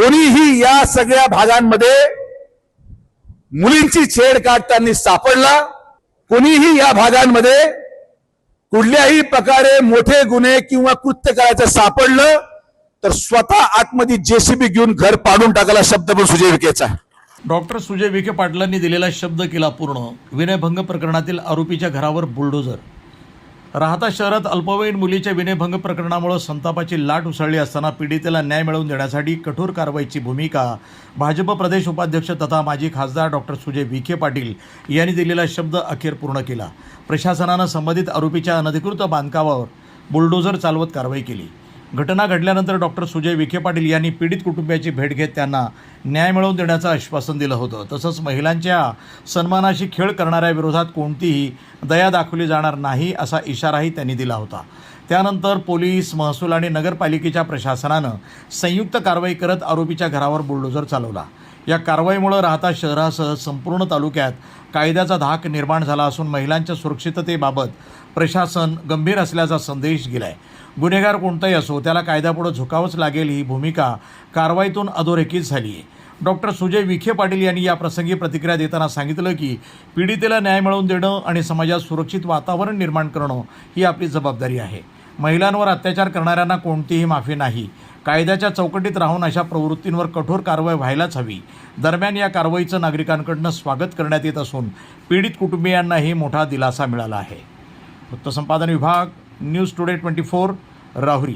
कोणीही या सगळ्या भागांमध्ये मुलींची छेड काढताना सापडला, कोणीही या भागांमध्ये कुठल्याही प्रकारे मोठे गुन्हे किंवा कृत्य करायचं सापडलं तर स्वतः आतमध्ये जेसीबी घेऊन घर पाडून टाकायला शब्द पण सुजय विखेचा. डॉक्टर सुजय विखे पाटलांनी दिलेला शब्द केला पूर्ण. विनयभंग प्रकरणातील आरोपीच्या घरावर बुलडोझर. राहता शहरात अल्पवयीन मुलीच्या विनयभंग प्रकरणामुळे संतापाची लाट उसळली असताना पीडितेला न्याय मिळवून देण्यासाठी कठोर कारवाईची भूमिका भाजप प्रदेश उपाध्यक्ष तथा माजी खासदार डॉक्टर सुजय विखे पाटील यांनी दिलेला शब्द अखेर पूर्ण केला. प्रशासनानं संबंधित आरोपीच्या अनधिकृत बांधकामावर बुलडोझर चालवत कारवाई केली. घटना घडल्यानंतर डॉक्टर सुजय विखे पाटील यांनी पीडित कुटुंबियाची भेट घेत त्यांना न्याय मिळवून देण्याचं आश्वासन दिलं होतं. तसंच महिलांच्या सन्मानाशी खेळ करणाऱ्या विरोधात कोणतीही दया दाखवली जाणार नाही असा इशाराही त्यांनी दिला होता. त्यानंतर पोलीस, महसूल आणि नगरपालिकेच्या प्रशासनानं संयुक्त कारवाई करत आरोपीच्या घरावर बुलडोझर चालवला. या कारवाईमुळे राहता शहरासह संपूर्ण तालुक्यात कायद्याचा धाक निर्माण झाला असून महिलांच्या सुरक्षिततेबाबत प्रशासन गंभीर असल्याचा संदेश दिलाय. गुन्हेगार कोणताही असो त्याला कायद्यापुढे झुकावंच लागेल ही भूमिका कारवाईतून अधोरेखित झाली आहे. डॉक्टर सुजय विखे पाटील यांनी या प्रसंगी प्रतिक्रिया देताना सांगितलं की पीडितेला न्याय मिळवून देणं आणि समाजात सुरक्षित वातावरण निर्माण करणं ही आपली जबाबदारी आहे. महिलांवर अत्याचार करणाऱ्यांना कोणतीही माफी नाही. कायद्याच्या चौकटीत राहून अशा प्रवृत्तींवर कठोर कारवाई व्हायलाच हवी. दरम्यान या कारवाईचं नागरिकांकडून स्वागत करण्यात येत असून पीडित कुटुंबियांनाही मोठा दिलासा मिळाला आहे. वृत्तसंपादन विभाग, न्यूज टुडे 24, राहुरी.